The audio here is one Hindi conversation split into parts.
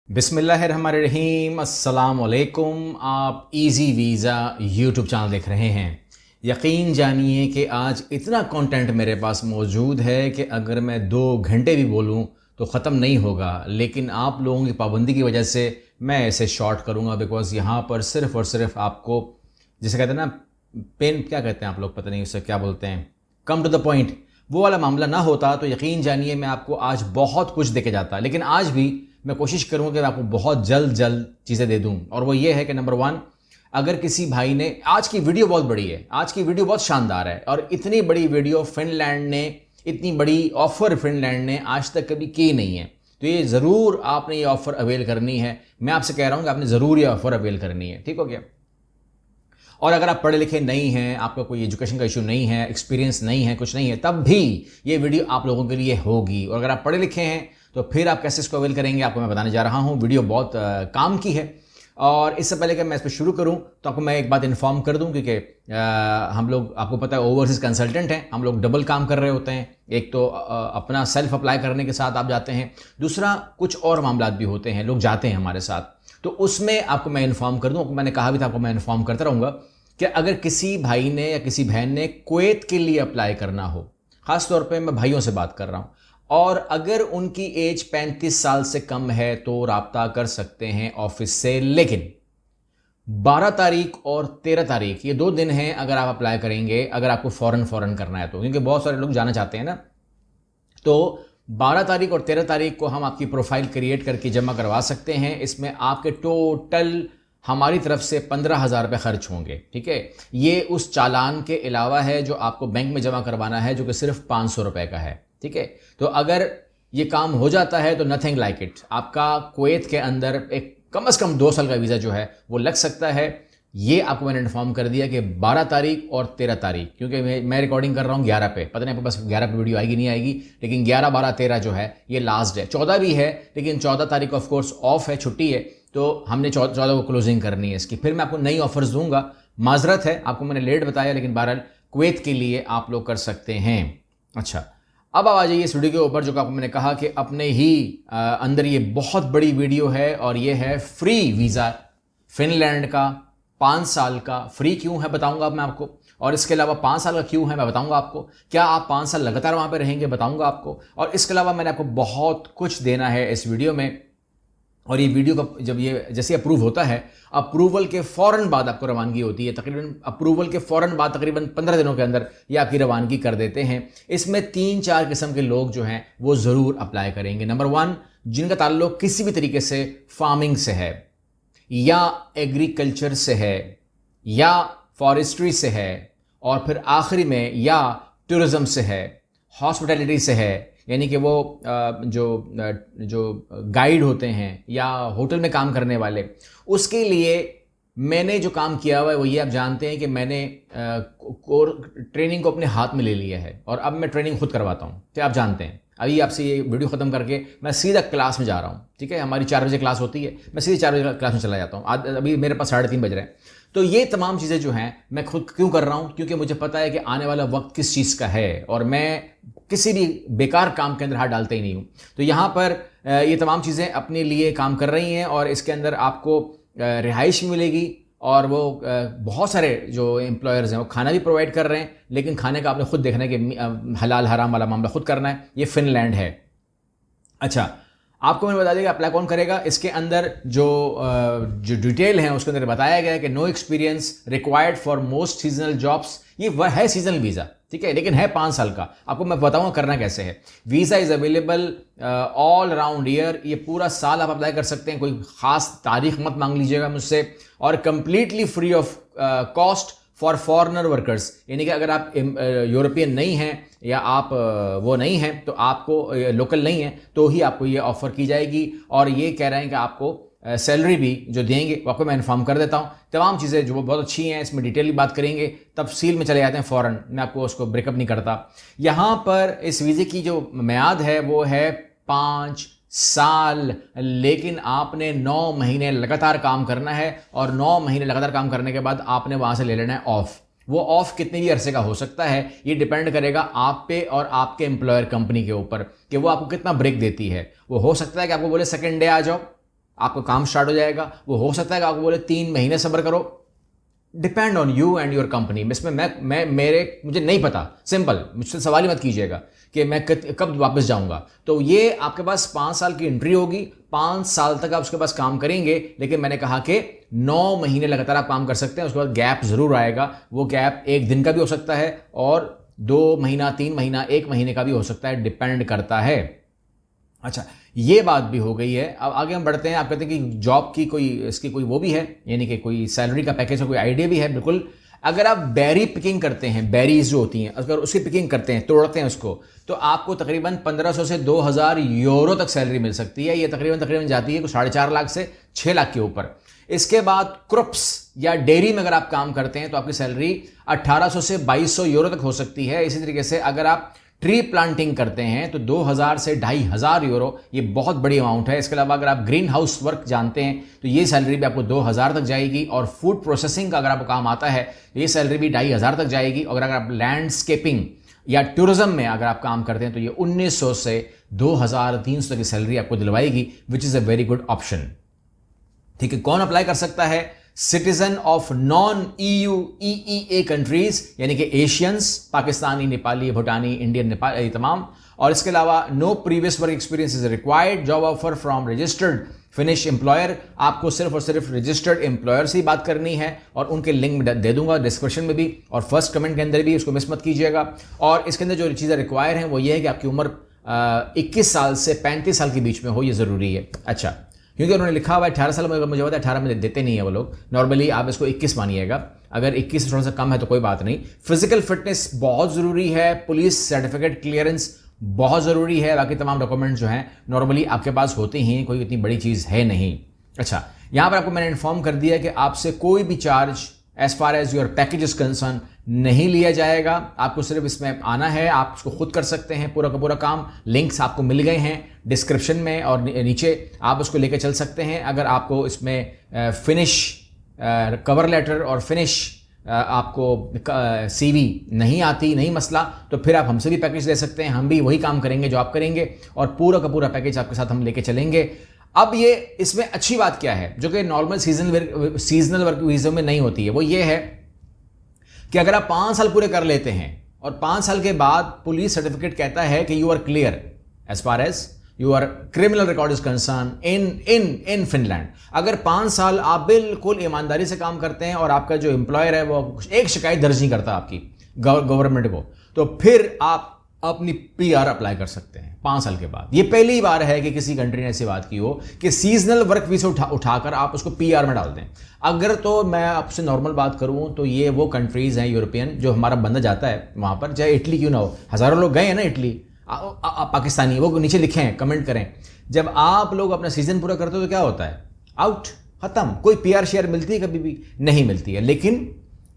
बिस्मिल्लाहिर्रहमानिर्रहीम, अस्सलाम वालेकुम। आप इजी वीज़ा यूट्यूब चैनल देख रहे हैं। यकीन जानिए कि आज इतना कंटेंट मेरे पास मौजूद है कि अगर मैं 2 घंटे भी बोलूं तो ख़त्म नहीं होगा, लेकिन आप लोगों की पाबंदी की वजह से मैं इसे शॉर्ट करूंगा। बिकॉज़ यहाँ पर सिर्फ़ और सिर्फ आपको, जिसे कहते हैं ना, पेन क्या कहते हैं आप लोग, पता नहीं उसे क्या बोलते हैं, कम टू द पॉइंट, वो वाला मामला ना होता तो यकीन जानिए मैं आपको आज बहुत कुछ दे के जाता। लेकिन आज भी मैं कोशिश करूंगा कि मैं आपको बहुत जल्द चीज़ें दे दूं। और वो ये है कि नंबर 1, अगर किसी भाई ने, आज की वीडियो बहुत बड़ी है, आज की वीडियो बहुत शानदार है, और इतनी बड़ी वीडियो फिनलैंड ने, इतनी बड़ी ऑफ़र फिनलैंड ने आज तक कभी की नहीं है। तो ये ज़रूर आपने ये ऑफ़र अवेल करनी है। मैं आपसे कह रहा हूँ कि आपने ज़रूर ये ऑफ़र अवेल करनी है। ठीक हो गया। और अगर आप पढ़े लिखे नहीं हैं, आपका कोई एजुकेशन का इशू नहीं है, एक्सपीरियंस नहीं है, कुछ नहीं है, तब भी ये वीडियो आप लोगों के लिए होगी। और अगर आप पढ़े लिखे हैं तो फिर आप कैसे इसको अवेल करेंगे, आपको मैं बताने जा रहा हूँ। वीडियो बहुत काम की है। और इससे पहले कि मैं इस पर शुरू करूँ तो आपको मैं एक बात इन्फॉर्म कर दूँ, क्योंकि हम लोग, आपको पता है, ओवरसीज़ कंसल्टेंट हैं, हम लोग डबल काम कर रहे होते हैं। एक तो अपना सेल्फ अप्लाई करने के साथ आप जाते हैं, दूसरा कुछ और मामला भी होते हैं, लोग जाते हैं हमारे साथ। तो उसमें आपको मैं इन्फॉर्म कर दूँ, मैंने कहा भी था आपको मैं इन्फॉर्म करता रहूँगा कि अगर किसी भाई ने या किसी बहन ने कुवैत के लिए अप्लाई करना हो, ख़ास तौर पे मैं भाइयों से बात कर रहा हूँ, और अगर उनकी एज 35 साल से कम है तो राब्ता कर सकते हैं ऑफिस से। लेकिन 12 तारीख और 13 तारीख, ये 2 दिन हैं अगर आप अप्लाई करेंगे, अगर आपको फ़ौरन करना है तो, क्योंकि बहुत सारे लोग जाना चाहते हैं ना। तो 12 तारीख और 13 तारीख को हम आपकी प्रोफाइल क्रिएट करके जमा करवा सकते हैं। इसमें आपके टोटल हमारी तरफ से 15,000 रुपये खर्च होंगे। ठीक है, ये उस चालान के अलावा है जो आपको बैंक में जमा करवाना है, जो कि सिर्फ 500 रुपये का है। ठीक है, तो अगर ये काम हो जाता है तो नथिंग लाइक इट, आपका कुवैत के अंदर एक कम से कम 2 साल का वीज़ा जो है वो लग सकता है। ये आपको मैंने इन्फॉर्म कर दिया कि 12 तारीख और 13 तारीख, क्योंकि मैं रिकॉर्डिंग कर रहा हूँ 11 पे, पता नहीं आपके पास 11 पे वीडियो आएगी नहीं आएगी, लेकिन 11, 12, 13 जो है ये लास्ट है। 14 भी है, लेकिन 14 तारीख ऑफ कोर्स ऑफ है, छुट्टी है, तो हमने 14 को क्लोजिंग करनी है इसकी। फिर मैं आपको नई ऑफर्स दूंगा। माजरत है, आपको मैंने लेट बताया, लेकिन बहरहाल कुवैत के लिए आप लोग कर सकते हैं। अच्छा, अब आ जाइए इस वीडियो के ऊपर, जो कि आपको मैंने कहा कि अपने ही अंदर ये बहुत बड़ी वीडियो है, और ये है फ्री वीज़ा फिनलैंड का 5 साल का। फ्री क्यों है बताऊंगा मैं आपको, और इसके अलावा 5 साल का क्यों है मैं बताऊंगा आपको। क्या आप 5 साल लगातार वहाँ पे रहेंगे बताऊंगा आपको। और इसके अलावा मैंने आपको बहुत कुछ देना है इस वीडियो में। और ये वीडियो का जब ये जैसे अप्रूव होता है, अप्रूवल के फ़ौरन बाद आपको रवानगी होती है। तकरीबन अप्रूवल के फ़ौरन बाद तकरीबन 15 दिनों के अंदर ये आपकी रवानगी कर देते हैं। इसमें 3-4 किस्म के लोग जो हैं वो ज़रूर अप्लाई करेंगे। नंबर 1, जिनका ताल्लुक किसी भी तरीके से फार्मिंग से है, या एग्रीकल्चर से है, या फॉरेस्ट्री से है, और फिर आखिरी में या टूरिज़म से है, हॉस्पिटैलिटी से है, यानी कि वो जो गाइड होते हैं या होटल में काम करने वाले, उसके लिए मैंने जो काम किया हुआ है वो ये आप जानते हैं कि मैंने ट्रेनिंग को अपने हाथ में ले लिया है, और अब मैं ट्रेनिंग खुद करवाता हूँ। तो आप जानते हैं, अभी आपसे ये वीडियो ख़त्म करके मैं सीधा क्लास में जा रहा हूँ। ठीक है, हमारी 4 बजे क्लास होती है, मैं सीधे 4 बजे क्लास में चला जाता हूँ। अभी मेरे पास 3:30 बज रहे हैं। तो ये तमाम चीज़ें जो हैं मैं खुद क्यों कर रहा हूँ, क्योंकि मुझे पता है कि आने वाला वक्त किस चीज़ का है, और मैं किसी भी बेकार काम के अंदर हाथ डालता ही नहीं हूँ। तो यहाँ पर ये तमाम चीज़ें अपने लिए काम कर रही हैं, और इसके अंदर आपको रिहाइश भी मिलेगी, और वो बहुत सारे जो एम्प्लॉयर्स हैं वो खाना भी प्रोवाइड कर रहे हैं, लेकिन खाने का आपने खुद देखना है कि हलाल हराम वाला मामला खुद करना है। ये फिनलैंड है। अच्छा, आपको मैंने बता दिया कि अप्लाई कौन करेगा। इसके अंदर जो डिटेल है उसके अंदर बताया गया है कि no experience required for most seasonal jobs. ये वह है सीजनल वीज़ा, ठीक है, लेकिन है 5 साल का। आपको मैं बताऊंगा करना कैसे है। Visa is available all around year, ये पूरा साल आप अप्लाई कर सकते हैं, कोई ख़ास तारीख मत मांग लीजिएगा मुझसे। और completely free of cost for foreigner workers, यानी कि अगर आप यूरोपियन नहीं हैं या आप वो नहीं हैं, तो आपको लोकल नहीं है, तो ही आपको ये ऑफ़र की जाएगी। और ये कह रहे हैं कि आपको सैलरी भी जो देंगे वो आपको मैं इन्फॉर्म कर देता हूँ। तमाम चीज़ें जो बहुत अच्छी हैं, इसमें डिटेल बात करेंगे, तफसील में चले जाते हैं फ़ौरन, मैं आपको उसको ब्रेकअप नहीं करता। यहाँ पर इस वीज़े की जो मियाद है वो है 5 साल, लेकिन आपने 9 महीने लगातार काम करना है, और 9 महीने लगातार काम करने के बाद आपने वहाँ से ले लेना है ऑफ। वो ऑफ कितने भी अरसे का हो सकता है, ये डिपेंड करेगा आप पे और आपके एम्प्लॉयर कंपनी के ऊपर कि वो आपको कितना ब्रेक देती है। वो हो सकता है कि आपको बोले सेकेंड डे आ जाओ, आपका काम स्टार्ट हो जाएगा। वो हो सकता है कि आपको बोले 3 महीने सब्र करो, depend on you and your company. इसमें मुझे नहीं पता, सिंपल, मुझसे सवाल ही मत कीजिएगा कि मैं कब वापस जाऊंगा। तो ये आपके पास 5 साल की एंट्री होगी, 5 साल तक आप उसके पास काम करेंगे, लेकिन मैंने कहा कि 9 महीने लगातार आप काम कर सकते हैं, उसके बाद गैप जरूर आएगा। वो गैप 1 दिन का भी हो सकता है और 2 महीना, 3 महीना, 1 महीने का भी हो सकता है, डिपेंड करता है। अच्छा, ये बात भी हो गई है। अब आगे हम बढ़ते हैं। आप कहते हैं कि जॉब की इसकी कोई वो भी है, यानी कि कोई सैलरी का पैकेज का कोई आइडिया भी है। बिल्कुल, अगर आप बेरी पिकिंग करते हैं, बेरीज जो होती हैं, अगर उसकी पिकिंग करते हैं, तोड़ते हैं उसको, तो आपको तकरीबन 1500 से 2000 यूरो तक सैलरी मिल सकती है। ये तकरीबन जाती है 4.5 लाख से 6 लाख के ऊपर। इसके बाद क्रॉप्स या डेयरी में अगर आप काम करते हैं तो आपकी सैलरी 1800 से 2200 यूरो तक हो सकती है। इसी तरीके से अगर आप ट्री प्लांटिंग करते हैं तो 2000 से 2500 यूरो, ये बहुत बड़ी अमाउंट है। इसके अलावा अगर आप ग्रीन हाउस वर्क जानते हैं तो ये सैलरी भी आपको 2000 तक जाएगी। और फूड प्रोसेसिंग का अगर आपको काम आता है तो ये सैलरी भी 2500 तक जाएगी। और अगर आप लैंडस्केपिंग या टूरिज्म में अगर आप काम करते हैं तो ये 1900 से 2300 तक की सैलरी आपको दिलवाएगी, which is a very good option. ठीक है, कौन अप्लाई कर सकता है? Citizen of non EU EEA countries, यानी कि एशियंस, पाकिस्तानी, नेपाली, भूटानी, इंडियन, नेपाली, तमाम। और इसके अलावा no previous work experience is required, job offer from registered Finnish employer. आपको सिर्फ और सिर्फ रजिस्टर्ड एम्प्लॉयर से ही बात करनी है और उनके लिंक दे दूंगा डिस्क्रिप्शन में भी और फर्स्ट कमेंट के अंदर भी, उसको मिस मत कीजिएगा। और इसके अंदर जो चीज़ें रिक्वायर हैं वो ये है कि आपकी उम्र 21 साल से 35 साल के बीच में हो, ये ज़रूरी है। अच्छा, क्योंकि उन्होंने लिखा हुआ है 18 साल में, मुझे पता है 18 में देते नहीं है वो लोग, नॉर्मली आप इसको 21 मानिएगा। अगर 21 से थोड़ा सा कम है तो कोई बात नहीं। फिजिकल फिटनेस बहुत ज़रूरी है, पुलिस सर्टिफिकेट क्लियरेंस बहुत ज़रूरी है, बाकी तमाम डॉक्यूमेंट्स जो हैं नॉर्मली आपके पास होते ही, कोई इतनी बड़ी चीज़ है नहीं। अच्छा, यहाँ पर आपको मैंने इन्फॉर्म कर दिया कि आपसे कोई भी charge as far as your package is concern नहीं लिया जाएगा। आपको सिर्फ इसमें आना है, आप उसको खुद कर सकते हैं पूरा का पूरा काम। लिंक्स आपको मिल गए हैं डिस्क्रिप्शन में और नीचे, आप उसको लेकर चल सकते हैं। अगर आपको इसमें फिनिश कवर लेटर और फिनिश आपको CV नहीं आती, नहीं मसला, तो फिर आप हमसे भी पैकेज ले सकते हैं। हम भी वही काम करेंगे जो आप करेंगे और पूरा का पूरा पैकेज आपके साथ हम लेके चलेंगे। अब ये इसमें अच्छी बात क्या है जो कि नॉर्मल सीजनल वर्क वीज़ा में नहीं होती है, वो ये है कि अगर आप 5 साल पूरे कर लेते हैं और 5 साल के बाद पुलिस सर्टिफिकेट कहता है कि you are clear as far as your criminal record is concern in Finland. अगर 5 साल आप बिल्कुल ईमानदारी से काम करते हैं और आपका जो एम्प्लॉयर है वो एक शिकायत दर्ज नहीं करता आपकी गवर्नमेंट को, तो फिर आप अपनी PR अप्लाई कर सकते हैं 5 साल के बाद। ये पहली बार है कि किसी कंट्री ने ऐसी बात की हो कि सीजनल वर्क वीज़ा उठाकर आप उसको PR में डाल दें। अगर तो मैं आपसे नॉर्मल बात करूं तो ये वो कंट्रीज़ हैं यूरोपियन, जो हमारा बंदा जाता है वहाँ पर, चाहे इटली क्यों ना हो, हज़ारों लोग गए हैं ना इटली, पाकिस्तानी, वो नीचे लिखे हैं, कमेंट करें। जब आप लोग अपना सीजन पूरा करते हो तो क्या होता है? आउट, ख़त्म। कोई PR शेयर मिलती है? कभी भी नहीं मिलती है। लेकिन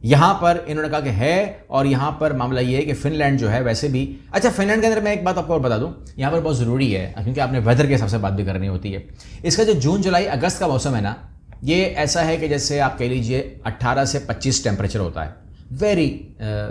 यहाँ पर इन्होंने कहा कि है, और यहाँ पर मामला ये है कि फिनलैंड जो है वैसे भी, अच्छा फिनलैंड के अंदर मैं एक बात आपको और बता दूँ, यहाँ पर बहुत ज़रूरी है क्योंकि आपने वेदर के हिसाब से बात भी करनी होती है। इसका जो जून जुलाई अगस्त का मौसम है ना, ये ऐसा है कि जैसे आप कह लीजिए 18 से 25 टेम्परेचर होता है, वेरी,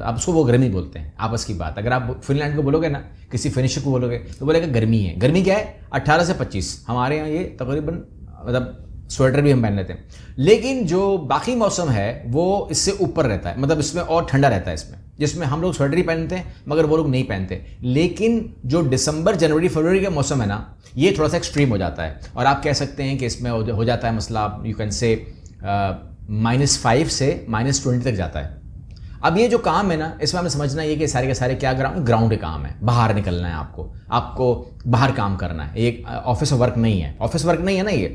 आप उसको वो गर्मी बोलते हैं, आपस की बात। अगर आप फिनलैंड को बोलोगे ना, किसी फिनिशर को बोलोगे तो बोलेगा गर्मी है। गर्मी क्या है? 18 से 25। हमारे यहाँ ये तकरीबन, मतलब स्वेटर भी हम पहन लेते हैं, लेकिन जो बाकी मौसम है वो इससे ऊपर रहता है, मतलब इसमें और ठंडा रहता है इसमें, जिसमें हम लोग स्वेटर ही पहनते हैं मगर वो लोग नहीं पहनते। लेकिन जो दिसंबर जनवरी फरवरी का मौसम है ना, ये थोड़ा सा एक्सट्रीम हो जाता है और आप कह सकते हैं कि इसमें हो जाता है मसला, यू कैन से -5 से -20 तक जाता है। अब ये जो काम है ना, इसमें हमें समझना ये कि सारे के सारे क्या ग्राउंड के काम है, बाहर निकलना है आपको बाहर काम करना है, एक ऑफिस वर्क नहीं है, ऑफिस वर्क नहीं है ना ये।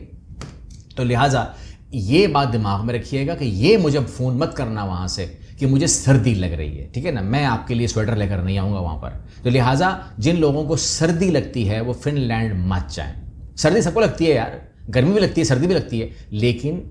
तो लिहाजा ये बात दिमाग में रखिएगा कि ये मुझे फ़ोन मत करना वहाँ से कि मुझे सर्दी लग रही है, ठीक है ना, मैं आपके लिए स्वेटर लेकर नहीं आऊँगा वहाँ पर। तो लिहाजा जिन लोगों को सर्दी लगती है वो फिनलैंड मत जाएं। सर्दी सबको लगती है यार, गर्मी भी लगती है, सर्दी भी लगती है, लेकिन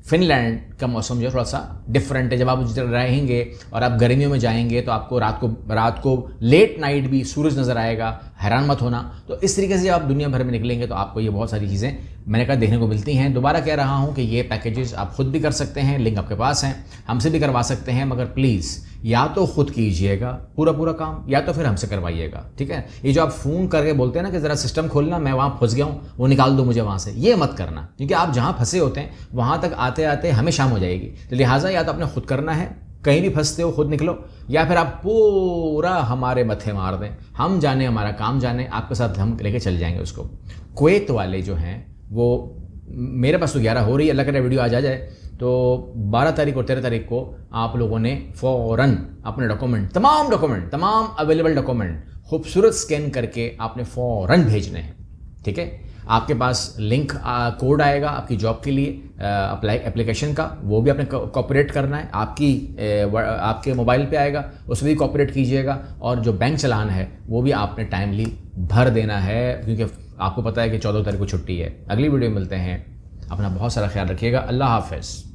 फिनलैंड का मौसम जो है थोड़ा सा डिफरेंट है। जब आप रहेंगे और आप गर्मियों में जाएंगे तो आपको रात को लेट नाइट भी सूरज नज़र आएगा, हैरान मत होना। तो इस तरीके से जब आप दुनिया भर में निकलेंगे तो आपको ये बहुत सारी चीज़ें मैंने कहा देखने को मिलती हैं। दोबारा कह रहा हूँ कि ये पैकेजेस आप खुद भी कर सकते हैं, लिंक आपके पास हैं, हमसे भी करवा सकते हैं, मगर प्लीज़ या तो खुद कीजिएगा पूरा काम, या तो फिर हमसे करवाइएगा, ठीक है। ये जो आप फ़ोन करके बोलते हैं ना कि ज़रा सिस्टम खोलना, मैं वहाँ फंस गया हूँ, वो निकाल दो मुझे वहाँ से, ये मत करना, क्योंकि आप जहाँ फंसे होते हैं वहाँ तक आते आते हमें शाम हो जाएगी। तो लिहाजा या तो आपने खुद करना है, कहीं भी फंसते हो खुद निकलो, या फिर आप पूरा हमारे मत्थे मार दें, हम जाने हमारा काम जाने, आपके साथ हम लेके चल जाएंगे उसको। कुवैत वाले जो हैं वो मेरे पास तो 11 हो रही है, अल्लाह करे वीडियो आज आ जाए तो 12 तारीख और 13 तारीख को आप लोगों ने फ़ौरन अपने तमाम अवेलेबल डॉक्यूमेंट खूबसूरत स्कैन करके आपने फ़ौरन भेजने हैं, ठीक है। आपके पास लिंक कोड आएगा आपकी जॉब के लिए एप्लीकेशन का, वो भी आपने कॉपरेट करना है, आपके मोबाइल पे आएगा, उसमें भी कॉपरेट कीजिएगा, और जो बैंक चालान है वो भी आपने टाइमली भर देना है, क्योंकि आपको पता है कि 14 तारीख को छुट्टी है। अगली वीडियो में मिलते हैं, अपना बहुत सारा ख्याल रखिएगा। अल्लाह हाफ़िज़।